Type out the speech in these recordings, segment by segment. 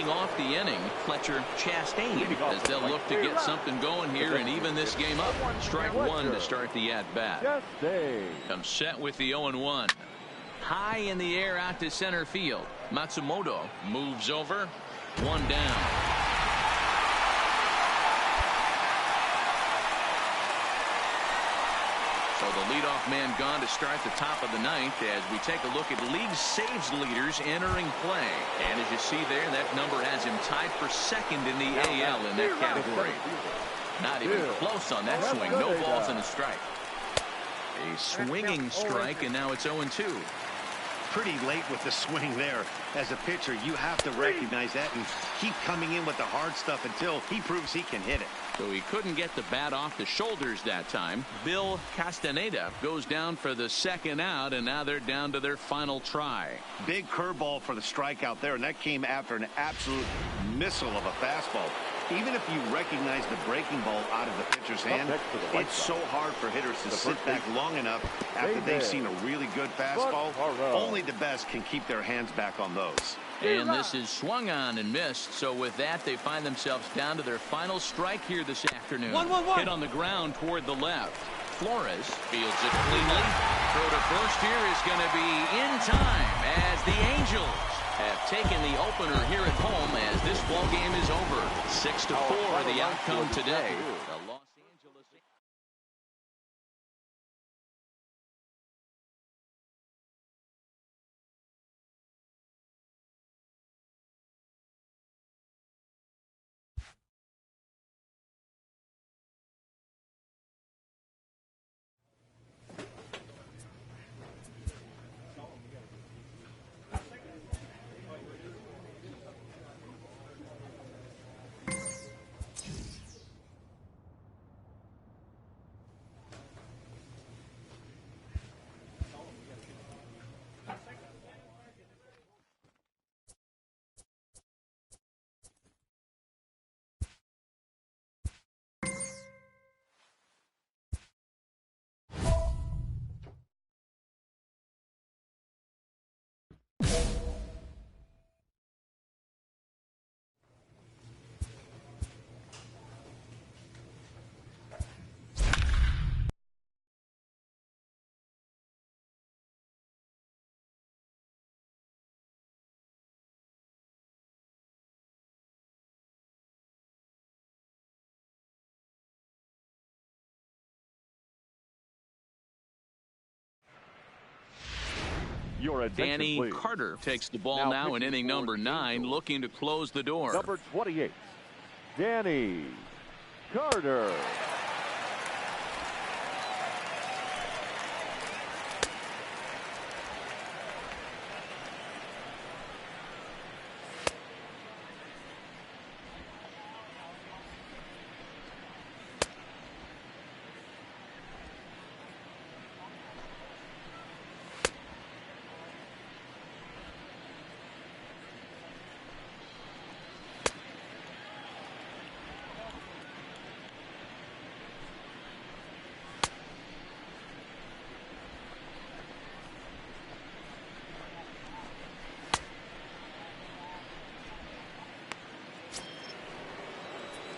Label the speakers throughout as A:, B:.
A: leading off the inning, Fletcher Chastain, as they'll look to get something going here and even this game up. Strike one to start the at-bat. Comes set with the 0-1. High in the air out to center field. Matsumoto moves over. One down. So the leadoff man gone to start the top of the ninth as we take a look at league saves leaders entering play. And as you see there, that number has him tied for second in the AL in that category. Not even close on that swing. No balls and a strike. A swinging strike, and now it's 0-2.
B: Pretty late with the swing there. As a pitcher, you have to recognize that and keep coming in with the hard stuff until he proves he can hit it.
A: So he couldn't get the bat off the shoulders that time. Bill Castaneda goes down for the second out, and now they're down to their final try.
B: Big curveball for the strikeout there, and that came after an absolute missile of a fastball. Even if you recognize the breaking ball out of the pitcher's hand, it's so hard for hitters to sit back long enough after they've seen a really good fastball. Only the best can keep their hands back on those.
A: And this is swung on and missed. So with that, they find themselves down to their final strike here this afternoon. Hit on the ground toward the left. Flores fields it cleanly. Throw to first here is going to be in time as the Angels have taken the opener here at home as this ball game is over. 6-4 the outcome today. The Los Angeles. Danny Carter takes the ball now in inning number 9, looking to close the door.
C: Number 28, Danny Carter.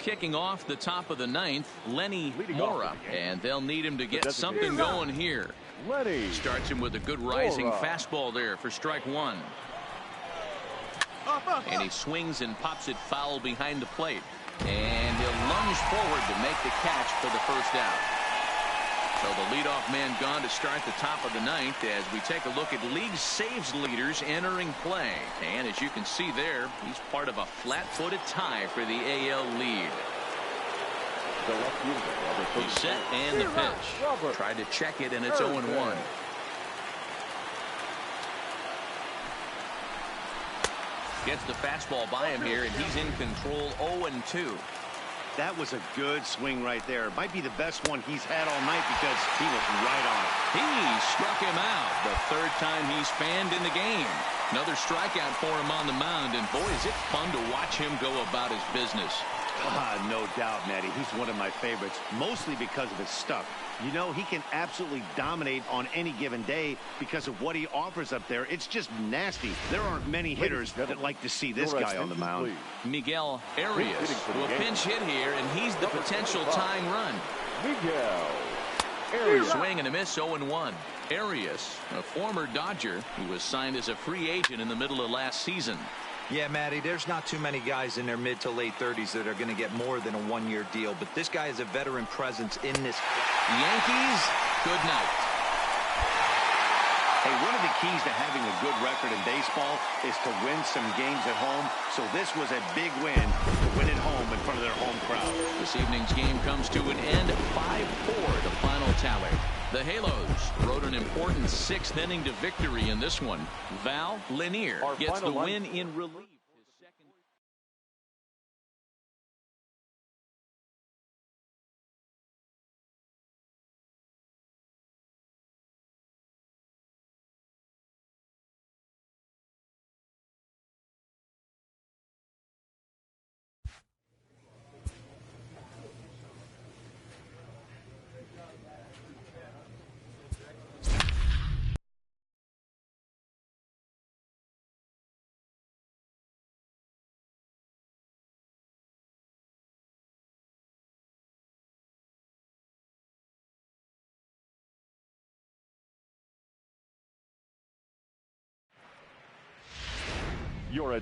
A: Kicking off the top of the ninth, Lenny Mora, and they'll need him to get something going here.
C: Lenny
A: starts him with a good rising fastball there for strike one. And he swings and pops it foul behind the plate. And he'll lunge forward to make the catch for the first out. So the leadoff man gone to start the top of the ninth as we take a look at league saves leaders entering play. And as you can see there, he's part of a flat-footed tie for the AL lead. He's set and the pitch. Tried to check it and it's 0-1. Gets the fastball by him here and he's in control. 0-2.
B: That was a good swing right there. Might be the best one he's had all night because he was right on it.
A: He struck him out the third time he's fanned in the game. Another strikeout for him on the mound, and boy, is it fun to watch him go about his business.
B: No doubt, Matty. He's one of my favorites, mostly because of his stuff. You know, he can absolutely dominate on any given day because of what he offers up there. It's just nasty. There aren't many hitters that like to see this guy on the mound.
A: Miguel Arias will pinch hit here, and he's the potential tying run.
C: Miguel Arias.
A: Swing and a miss, 0-1. Arias, a former Dodger, who was signed as a free agent in the middle of last season.
D: Yeah, Matty, there's not too many guys in their mid to late 30s that are going to get more than a one-year deal, but this guy is a veteran presence in this.
A: Yankees, good night.
B: Hey, one of the keys to having a good record in baseball is to win some games at home, so this was a big win to win at home in front of their home crowd.
A: This evening's game comes to an end, 5-4 the final tally. The Halos rode an important 6th inning to victory in this one. Val Lanier gets the win in relief.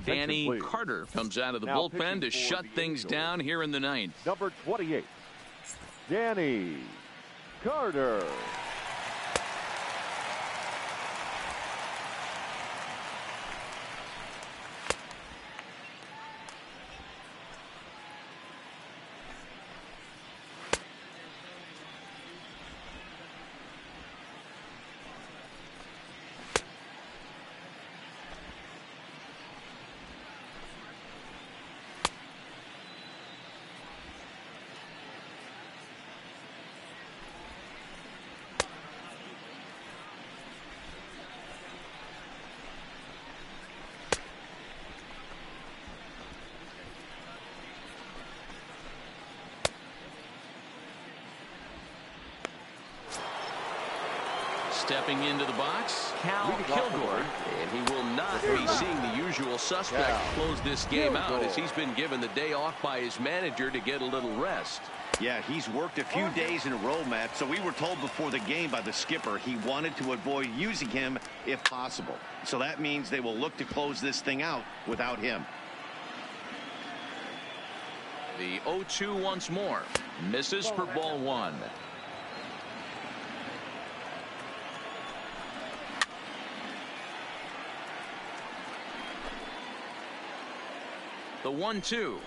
A: Danny Carter comes out of the bullpen to shut things down here in the 9th.
C: Number 28, Danny Carter.
A: Stepping into the box, Cal Kilgore, and he will not be seeing the usual suspect close this game out as he's been given the day off by his manager to get a little rest.
B: Yeah, he's worked a few days in a row, Matt, so we were told before the game by the skipper he wanted to avoid using him if possible. So that means they will look to close this thing out without him.
A: The 0-2 once more. Misses for ball 1. The 1-2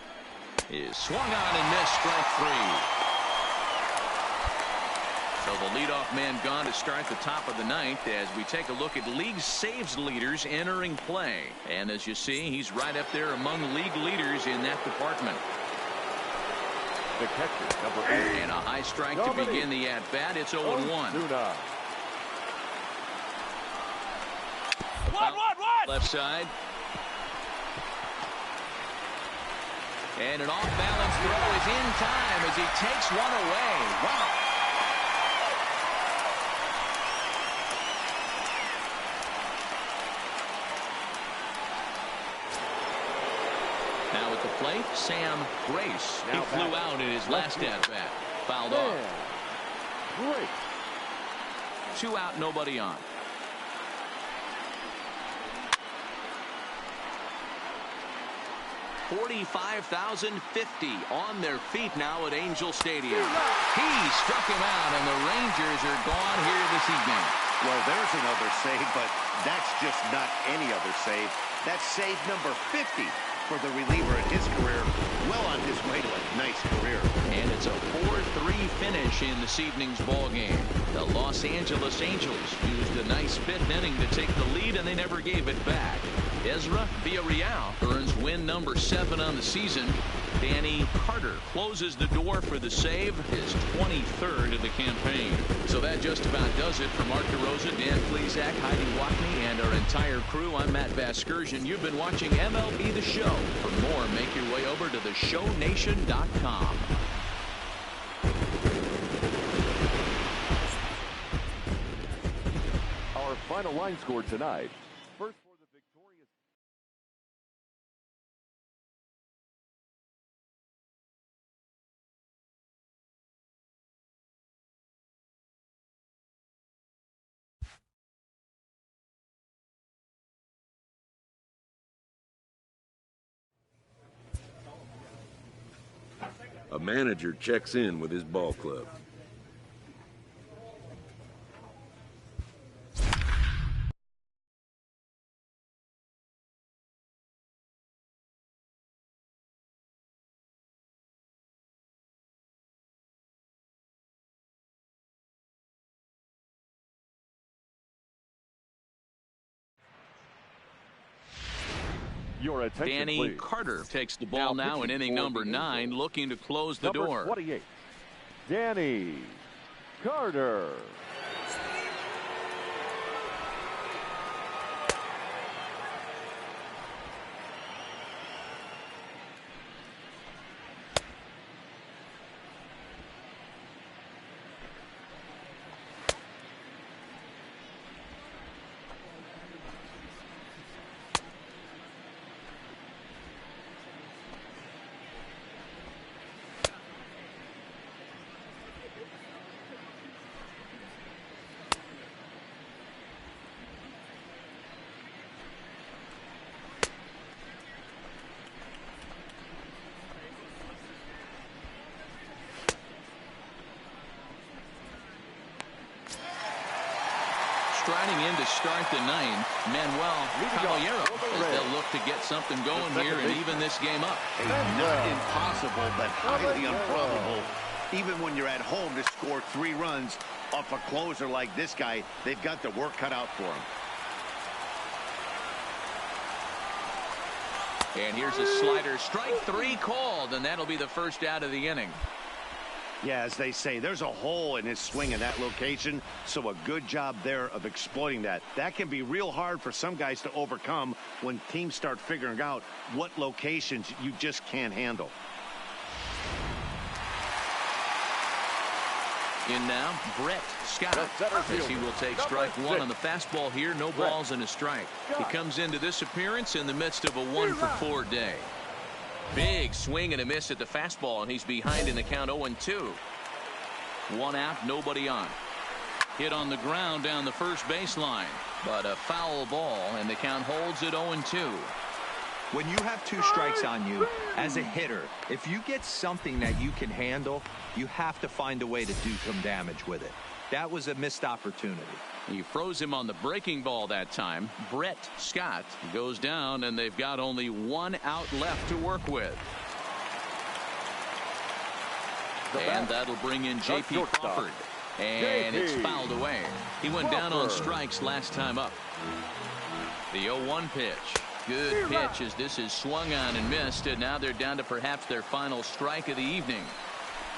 A: is swung on and missed, strike 3. So the leadoff man gone to start the top of the 9th as we take a look at league saves leaders entering play. And as you see, he's right up there among league leaders in that department.
C: The catcher, number 8.
A: And a high strike to begin the at-bat. It's 0-1. Left side. And an off-balance throw is in time as he takes one away. Wow. Now at the plate, Sam Grace. He flew out in his last at-bat. Fouled off.
C: Great.
A: 2 out, nobody on. $45,050 on their feet now at Angel Stadium. He struck him out, and the Rangers are gone here this evening.
B: Well, there's another save, but that's just not any other save. That's save number 50 for the reliever in his career. Well on his way to a nice career.
A: And it's a 4-3 finish in this evening's ball game. The Los Angeles Angels used a nice 5th inning to take the lead, and they never gave it back. Ezra Villarreal earns win number 7 on the season. Danny Carter closes the door for the save, his 23rd of the campaign. So that just about does it for Mark DeRosa, Dan Plesac, Heidi Watney, and our entire crew. I'm Matt Vasgersian. You've been watching MLB The Show. For more, make your way over to theshownation.com.
C: Our final line score tonight. First for the victorious.
E: A manager checks in with his ball club.
C: Your attention,
A: Danny
C: please.
A: Carter takes the ball now in
C: pitching
A: inning
C: for
A: number
C: the
A: 9,
C: Angels.
A: looking to close the
C: Number
A: door.
C: 28, Danny Carter.
A: Striding in to start the 9th, Manuel Caballero, as they'll look to get something going here and even this game up.
B: Not impossible, but highly improbable. Even when you're at home to score 3 runs off a closer like this guy, they've got the work cut out for him.
A: And here's a slider, strike 3 called, and that'll be the first out of the inning.
B: Yeah, as they say, there's a hole in his swing in that location, so a good job there of exploiting that. That can be real hard for some guys to overcome when teams start figuring out what locations you just can't handle.
A: In now, Brett Scott, as he will take strike 1 on the fastball here. No balls and a strike. He comes into this appearance in the midst of a 1-for-4 day. Big swing and a miss at the fastball, and he's behind in the count 0-2. 1 out, nobody on. Hit on the ground down the first baseline, but a foul ball, and the count holds at 0-2.
D: When you have 2 strikes on you, as a hitter, if you get something that you can handle, you have to find a way to do some damage with it. That was a missed opportunity.
A: He froze him on the breaking ball that time. Brett Scott goes down, and they've got only 1 out left to work with. And that'll bring in J.P. Crawford. And it's fouled away. He went down on strikes last time up. The 0-1 pitch. Good pitch as this is swung on and missed, and now they're down to perhaps their final strike of the evening.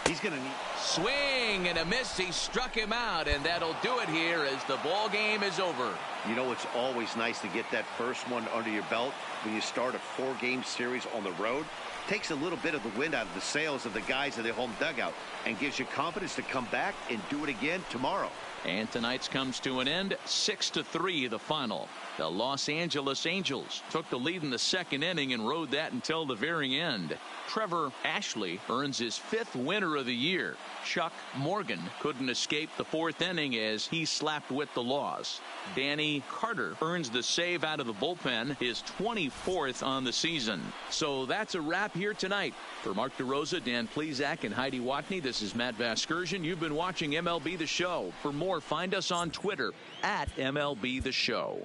B: He's going to need
A: swing and a miss. He struck him out, and that'll do it here as the ball game is over.
B: You know, it's always nice to get that first one under your belt when you start a 4-game series on the road. Takes a little bit of the wind out of the sails of the guys in the home dugout and gives you confidence to come back and do it again tomorrow.
A: And tonight's comes to an end. 6-3 the final. The Los Angeles Angels took the lead in the 2nd inning and rode that until the very end. Trevor Ashley earns his 5th winner of the year. Chuck Morgan couldn't escape the 4th inning as he slapped with the loss. Danny Carter earns the save out of the bullpen, his 24th on the season. So that's a wrap here tonight. For Mark DeRosa, Dan Plesac, and Heidi Watney, this is Matt Vasgersian. You've been watching MLB The Show. For more, find us on Twitter at MLB The Show.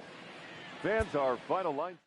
C: Fans, our final line.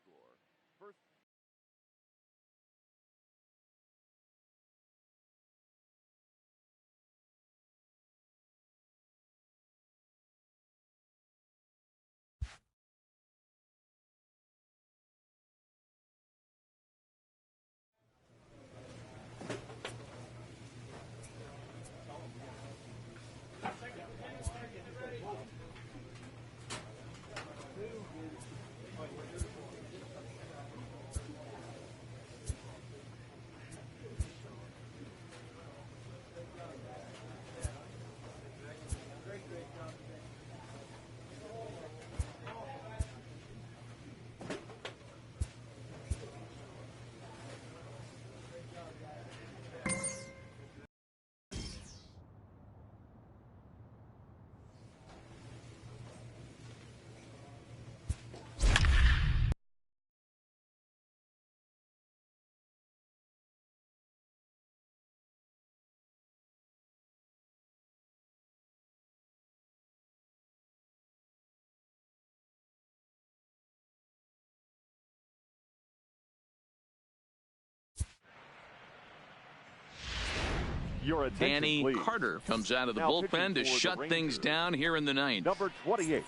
C: Your attention,
A: Danny
C: please.
A: Carter comes out of the
C: Now
A: bullpen to
C: pitching for the
A: shut things
C: Rangers,
A: down here in the ninth.
C: Number 28,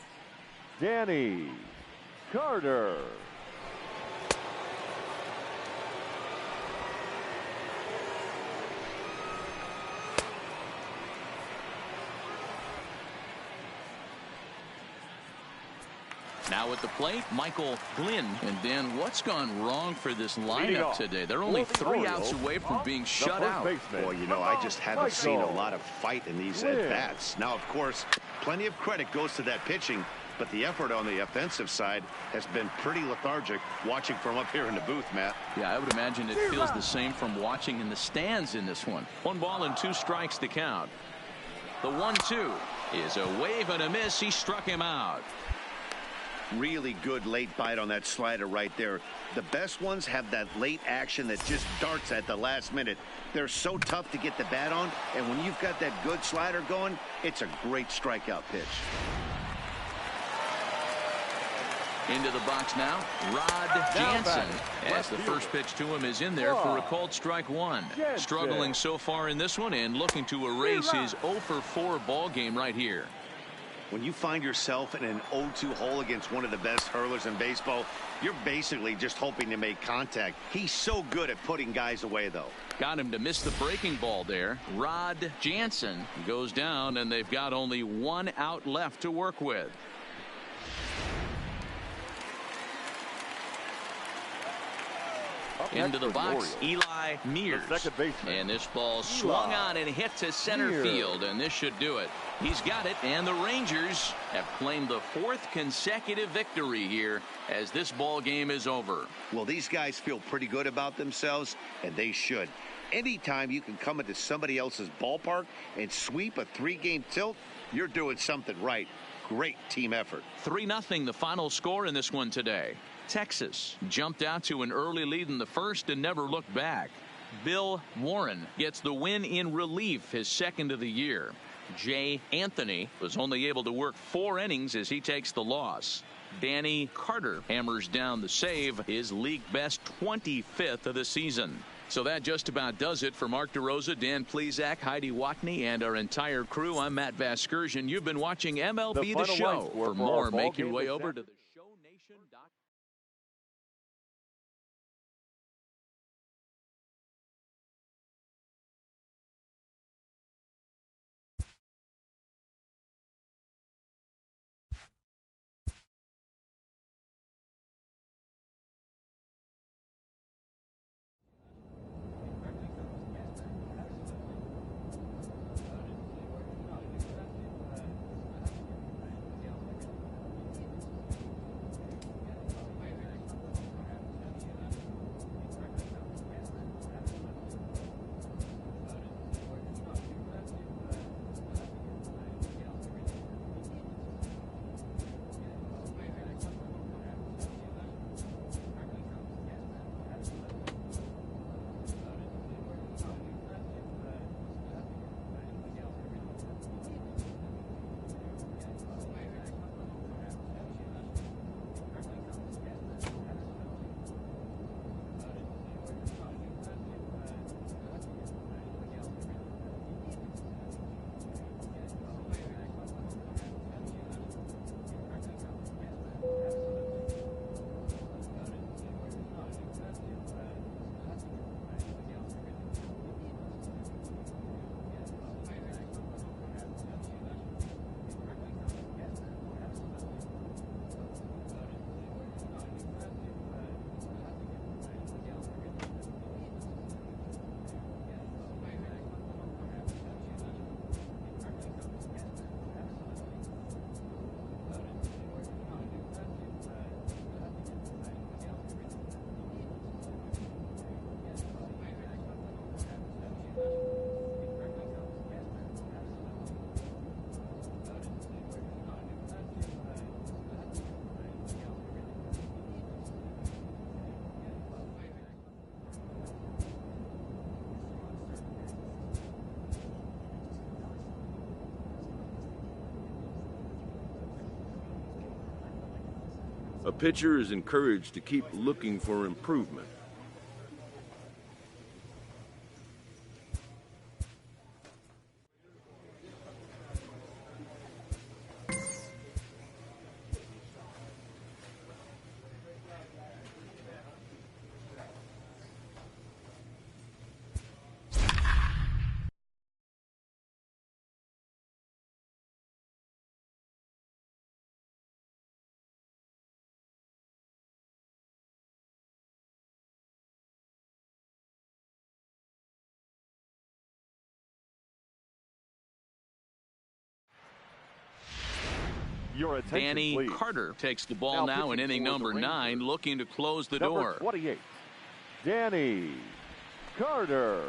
C: Danny Carter.
A: Now at the plate, Michael Glynn. And Dan, what's gone wrong for this lineup today? They're only 3 outs away from being shut out.
B: Boy, you know, I just haven't seen a lot of fight in these at-bats. Now, of course, plenty of credit goes to that pitching, but the effort on the offensive side has been pretty lethargic watching from up here in the booth, Matt.
A: Yeah, I would imagine it feels the same from watching in the stands in this one. 1 ball and 2 strikes to count. The 1-2 is a wave and a miss. He struck him out.
B: Really good late bite on that slider right there. The best ones have that late action that just darts at the last minute. They're so tough to get the bat on, and when you've got that good slider going, it's a great strikeout pitch.
A: Into the box now, Rod Jansen, as the first pitch to him is in there for a called strike 1. Struggling so far in this one and looking to erase his 0-for-4 ball game right here.
B: When you find yourself in an 0-2 hole against one of the best hurlers in baseball, you're basically just hoping to make contact. He's so good at putting guys away, though.
A: Got him to miss the breaking ball there. Rod Jansen goes down, and they've got only 1 out left to work with. Into the box, Eli Mears. And this ball swung on and hit to center field, and this should do it. He's got it, and the Rangers have claimed the 4th consecutive victory here as this ball game is over.
B: Well, these guys feel pretty good about themselves, and they should. Anytime you can come into somebody else's ballpark and sweep a 3-game tilt, you're doing something right. Great team effort.
A: 3-0 the final score in this one today. Texas jumped out to an early lead in the first and never looked back. Bill Warren gets the win in relief, his 2nd of the year. Jay Anthony was only able to work 4 innings as he takes the loss. Danny Carter hammers down the save, his league best 25th of the season. So that just about does it for Mark DeRosa, Dan Plesac, Heidi Watney, and our entire crew. I'm Matt Vasgersian. You've been watching MLB The Show. For more, make your way over to the ShowNation.com.
E: A pitcher is encouraged to keep looking for improvement.
C: Your attention,
A: Danny
C: please.
A: Carter takes the ball now in inning number 9, looking to close the
C: Number
A: door.
C: 28, Danny Carter.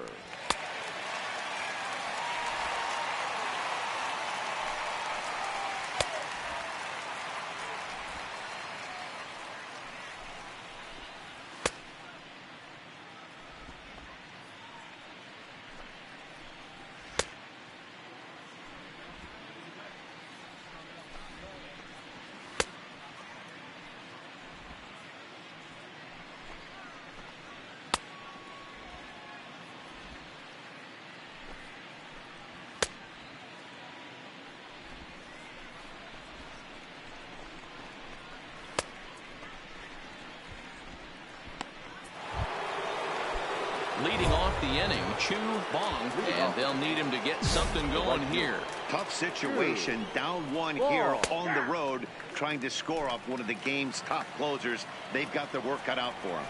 A: Leading off the inning, Chu Bong, and they'll need him to get something going here.
B: Tough situation, down 1 here on the road, trying to score off one of the game's top closers. They've got their work cut out for them.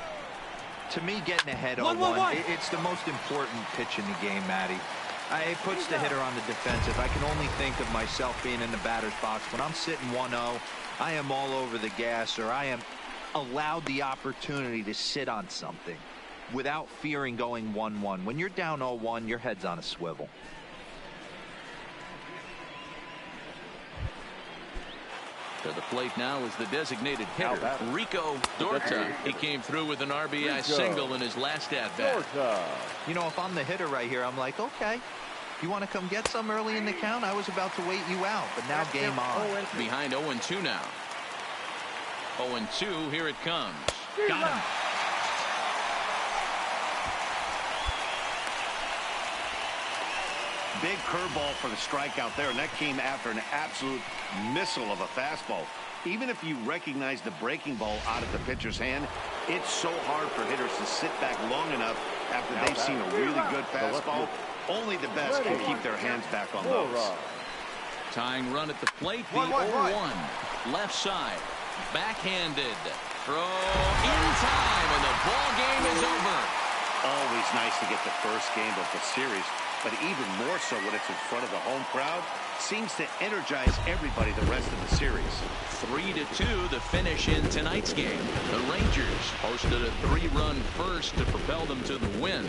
D: To me, getting ahead on one, it's the most important pitch in the game, Matty. It puts the hitter on the defensive. I can only think of myself being in the batter's box. When I'm sitting 1-0, I am all over the gas, or I am allowed the opportunity to sit on something without fearing going 1-1. When you're down 0-1, your head's on a swivel.
A: To the plate now is the designated hitter, Rico Dorta. He came through with an RBI single in his last at-bat.
D: You know, if I'm the hitter right here, I'm like, okay, you want to come get some early in the count? I was about to wait you out, but now game on.
A: Behind 0-2 now. 0-2, here it comes. Got him.
B: Big curveball for the strikeout there, and that came after an absolute missile of a fastball. Even if you recognize the breaking ball out of the pitcher's hand, it's so hard for hitters to sit back long enough after they've seen a really good fastball. Only the best can keep their hands back on those.
A: Tying run at the plate, the 0-1. Left side, backhanded. Throw in time, and the ball game is over.
B: Always nice to get the first game of the series, but even more so when it's in front of the home crowd. Seems to energize everybody the rest of the series.
A: 3-2 the finish in tonight's game. The Rangers posted a 3-run first to propel them to the win.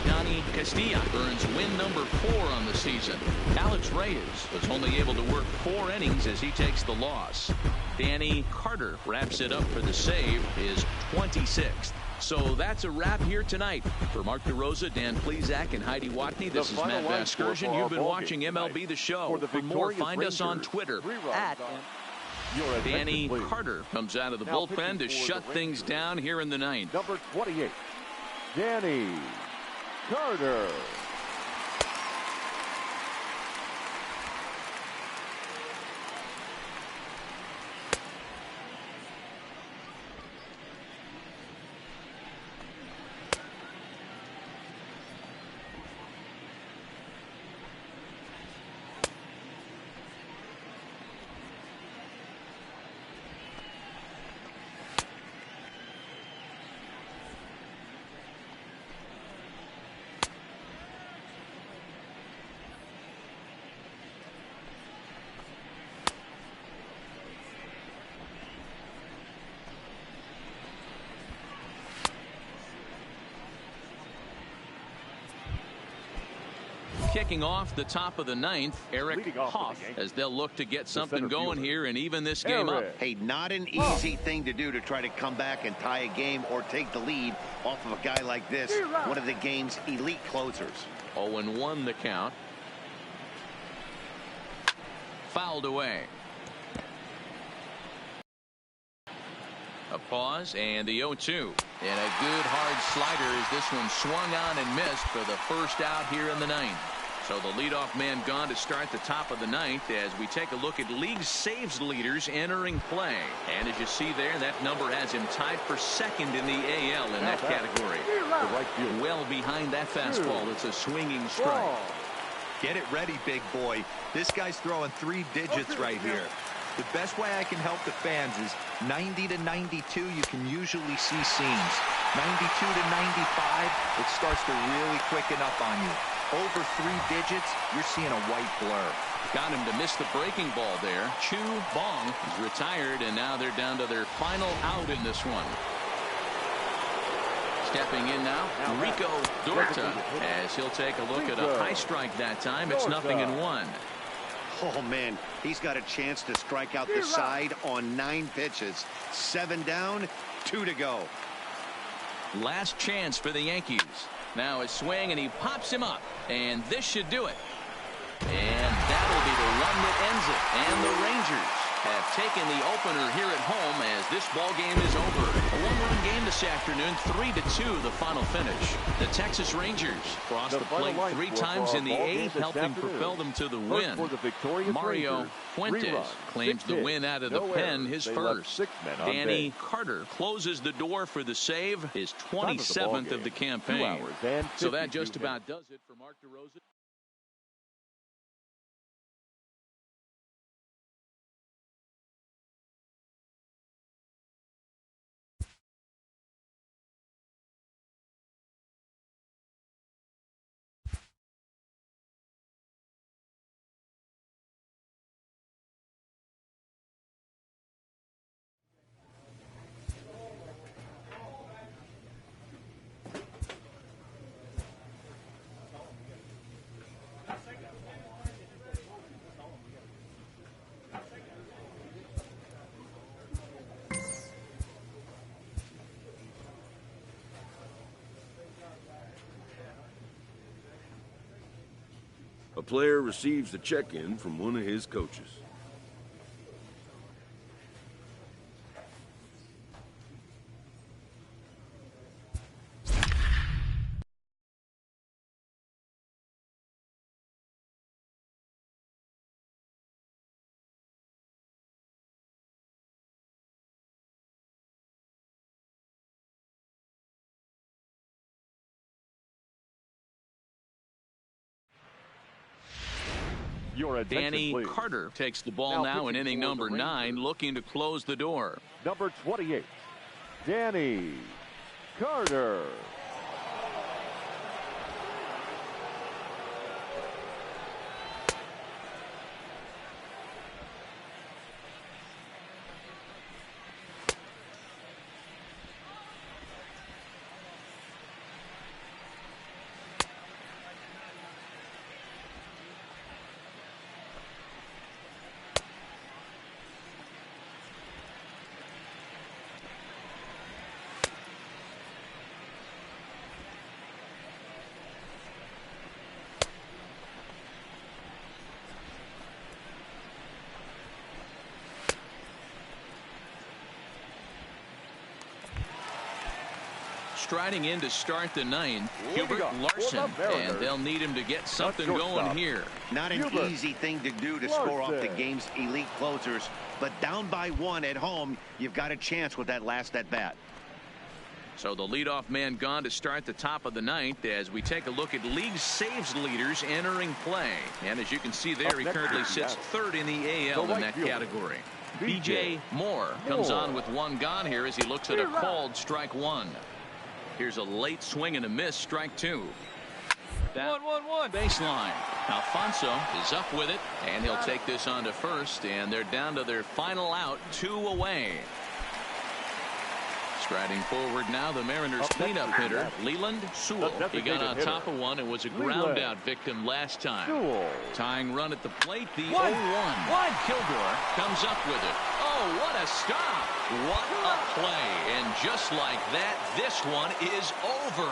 A: Donnie Castilla earns win number 4 on the season. Alex Reyes was only able to work 4 innings as he takes the loss. Danny Carter wraps it up for the save, his 26th. So that's a wrap here tonight. For Mark DeRosa, Dan Plesac, and Heidi Watney, this is Matt Vasgersian. You've been watching MLB The Show. For more, find us on Twitter at Danny Carter comes out of the bullpen to shut things down here in the 9th.
C: Number 28, Danny Carter.
A: Kicking off the top of the 9th, Eric Hoff, as they'll look to get something going here and even this game up.
B: Hey, not an easy thing to do to try to come back and tie a game or take the lead off of a guy like this, one of the game's elite closers.
A: 0-1 the count. Fouled away. A pause and the 0-2. And a good hard slider as this one swung on and missed for the first out here in the 9th. So the leadoff man gone to start the top of the 9th as we take a look at league saves leaders entering play. And as you see there, that number has him tied for 2nd in the AL in that category. Well behind that fastball. It's a swinging strike.
D: Get it ready, big boy. This guy's throwing 3 digits right here. The best way I can help the fans is 90 to 92, you can usually see seams. 92 to 95, it starts to really quicken up on you. over 3 digits, you're seeing a white blur.
A: Got him to miss the breaking ball there. Chu Bong is retired, and now they're down to their final out in this one. Stepping in now, Rico Dorta, as he'll take a look at a high strike that time. It's 0-1.
B: Oh, man, he's got a chance to strike out the side on 9 pitches. 7 down, 2 to go.
A: Last chance for the Yankees. Now a swing, and he pops him up, and this should do it. And that'll be the one that ends it. And the Rangers have taken the opener here at home as this ball game is over. A 1-run game this afternoon, 3-2 the final finish. The Texas Rangers crossed the plate 3 times in the 8th, helping propel them to the win. Mario Fuentes claims the win out of the pen, his first. Danny Carter closes the door for the save, his 27th of the campaign. So that just about does it for Mark DeRosa.
E: A player receives a check-in from one of his coaches.
A: Danny Carter takes the ball now in inning number 9, looking to close the door.
C: Number 28, Danny Carter.
A: Striding in to start the 9th, Hubert Larson, and they'll need him to get something going here.
B: Not an easy thing to do to score off the game's elite closers, but down by 1 at home, you've got a chance with that last at bat.
A: So the leadoff man gone to start the top of the 9th as we take a look at league saves leaders entering play. And as you can see there, he currently sits 3rd in the AL in that category. B.J. Moore comes on with 1 gone here as he looks at a called strike 1. Here's a late swing and a miss, strike 2. That 1-1 baseline. Alfonso is up with it, and he'll take this on to first, and they're down to their final out, 2 away. Striding forward now, the Mariners cleanup hitter, Leland Sewell. He got on top of one and was a ground out victim last time. Tying run at the plate, the 0-1. Kilgore comes up with it. Oh, what a stop. What a play. And just like that, this one is over.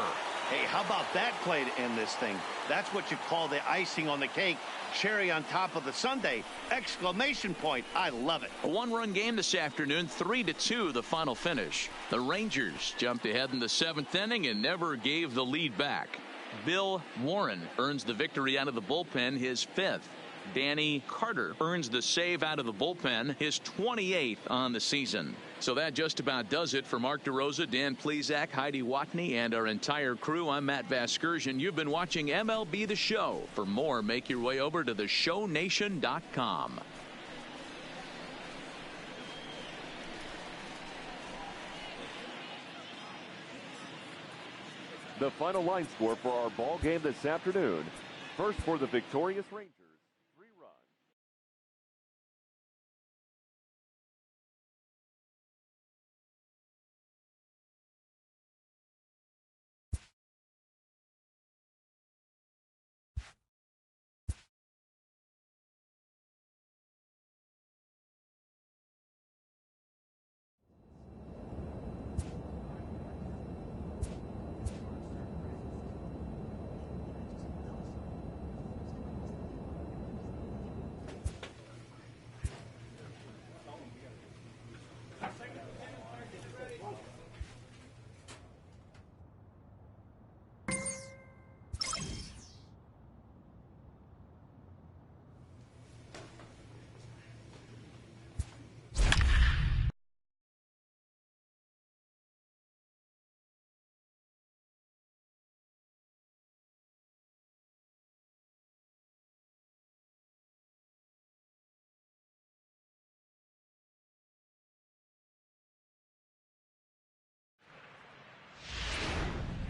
B: Hey, how about that play to end this thing? That's what you call the icing on the cake. Cherry on top of the sundae. Exclamation point. I love it.
A: A 1-run game this afternoon, 3-2 the final finish. The Rangers jumped ahead in the 7th inning and never gave the lead back. Bill Warren earns the victory out of the bullpen, his 5th. Danny Carter earns the save out of the bullpen, his 28th on the season. So that just about does it for Mark DeRosa, Dan Plesac, Heidi Watney, and our entire crew. I'm Matt Vasgersian. You've been watching MLB The Show. For more, make your way over to theshownation.com.
C: The final line score for our ball game this afternoon. First for the victorious Rangers, 3 runs.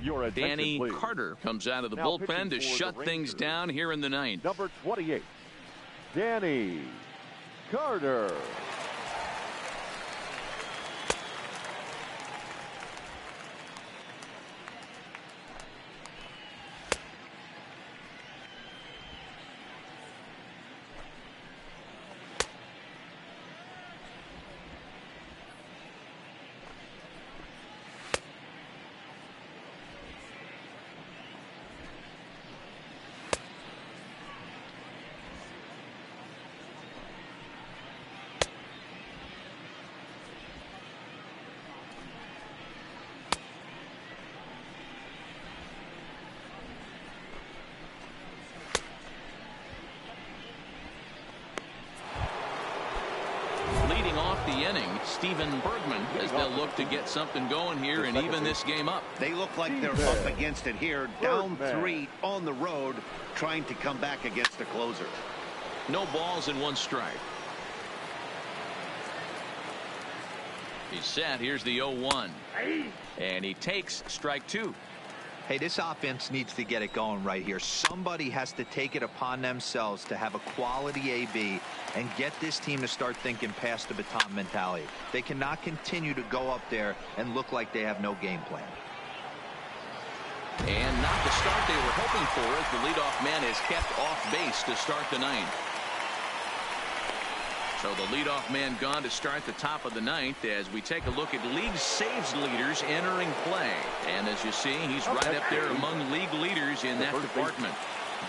C: Your attention,
A: Danny
C: please.
A: Carter comes out of the
C: Now
A: bullpen to shut things down here in the ninth.
C: Number 28, Danny Carter.
A: Leading off the inning, Stephen Bergman, as they'll look to get something going here and even this game up.
B: They look like they're up against it here, down 3 on the road, trying to come back against the closer.
A: No balls and 1 strike. He's set. Here's the 0-1. And he takes strike 2.
D: Hey, this offense needs to get it going right here. Somebody has to take it upon themselves to have a quality AB and get this team to start thinking past the baton mentality. They cannot continue to go up there and look like they have no game plan.
A: And not the start they were hoping for, as the leadoff man is kept off base to start the ninth. So the leadoff man gone to start the top of the ninth as we take a look at league saves leaders entering play. And as you see, he's right up there among league leaders in that department.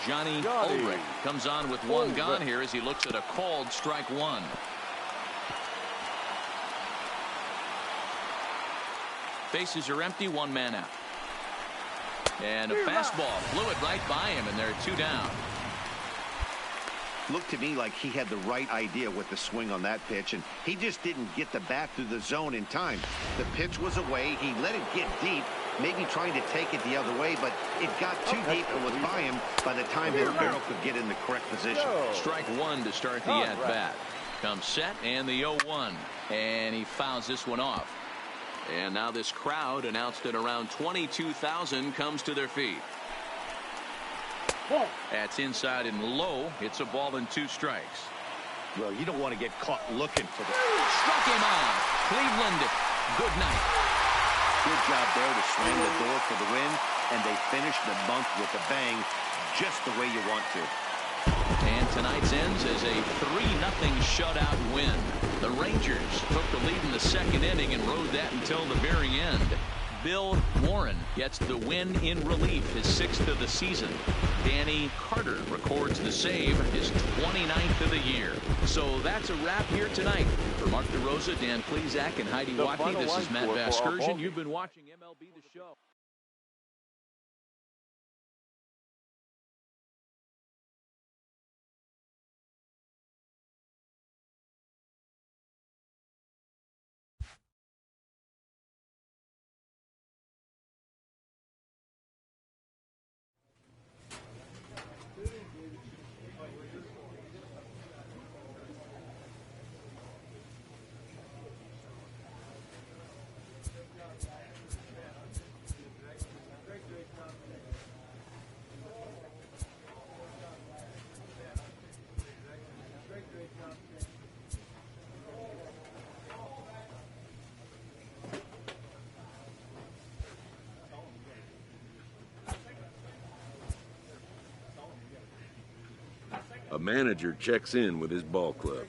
A: Johnny Ulrich comes on with 1 gone here as he looks at a called strike 1. Bases are empty, 1 man out. And a fastball flew it right by him, and there are 2 down.
B: Looked to me like he had the right idea with the swing on that pitch, and he just didn't get the bat through the zone in time. The pitch was away. He let it get deep, maybe trying to take it the other way, but it got too deep and was by him by the time his barrel could get in the correct position.
A: Strike 1 to start the at-bat. Comes set and the 0-1. And he fouls this one off. And now this crowd, announced at around 22,000, comes to their feet. That's inside and low. It's a ball and 2 strikes.
B: Well, you don't want to get caught looking for the...
A: Struck him out. Cleveland, good night.
B: Good job there to slam the door for the win, and they finished the month with a bang, just the way you want to.
A: And tonight's ends as a 3-0 shutout win. The Rangers took the lead in the 2nd inning and rode that until the very end. Bill Warren gets the win in relief, his 6th of the season. Danny Carter records the save, his 29th of the year. So that's a wrap here tonight. For Mark DeRosa, Dan Plesac, and Heidi Watney, this is Matt Vasgersian. You've been watching MLB The Show.
E: A manager checks in with his ball club.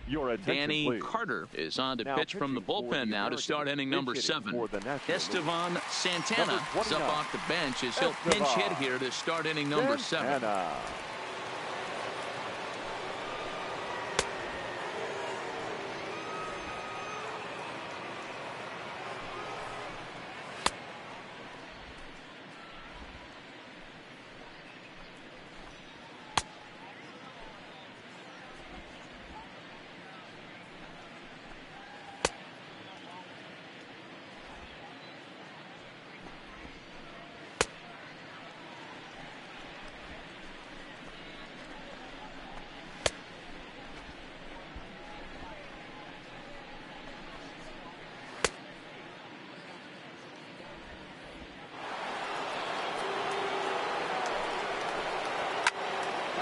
C: Your attention,
A: Danny
C: please.
A: Carter is on to
C: Now
A: pitch from the
C: pitching for
A: bullpen
C: the
A: now to start inning number
C: Americans, pitch
A: 7.
C: hitting for the National
A: Estevan Santana
C: Number
A: is up
C: 29.
A: off the bench as he'll pinch hit here to start inning number 7.
C: Santana.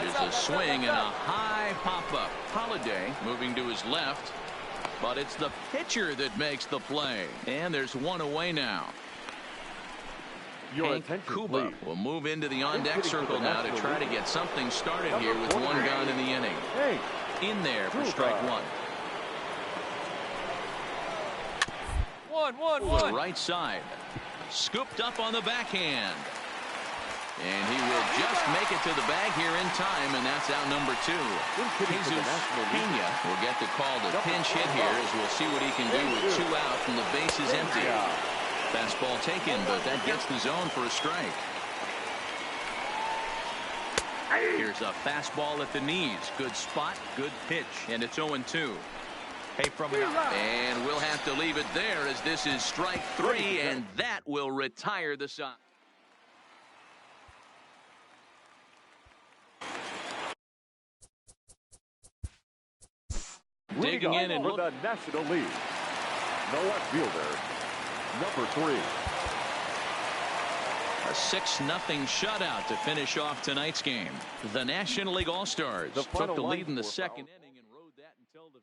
A: There's a swing and a high pop-up. Holiday moving to his left, but it's the pitcher that makes the play. And there's one away now.
C: Your
A: Hank
C: attention,
A: Kuba
C: please.
A: will move into the on-deck
C: Hitting for
A: circle
C: the
A: now to
C: National
A: try to
C: League.
A: get something started here with
C: Number
A: one
C: 48.
A: gone in the inning.
C: Hank
A: In there for
C: Kuba.
A: strike 1.
F: One.
A: To the right side. Scooped up on the backhand. And he will just make it to the bag here in time, and that's out number 2. Jesus Pena will get the call to pinch hit here as we'll see what he can do with 2 out and the base is empty. Fastball taken, but that gets the zone for a strike. Here's a fastball at the knees. Good spot, good pitch, and it's 0-2.
D: Hey, from an out.
A: And we'll have to leave it there as this is strike 3, and that will retire the side. Digging in and
C: for the National League. The left fielder, number 3.
A: A 6-0 shutout to finish off tonight's game. The National League All-Stars took the lead in the second inning and rode that until the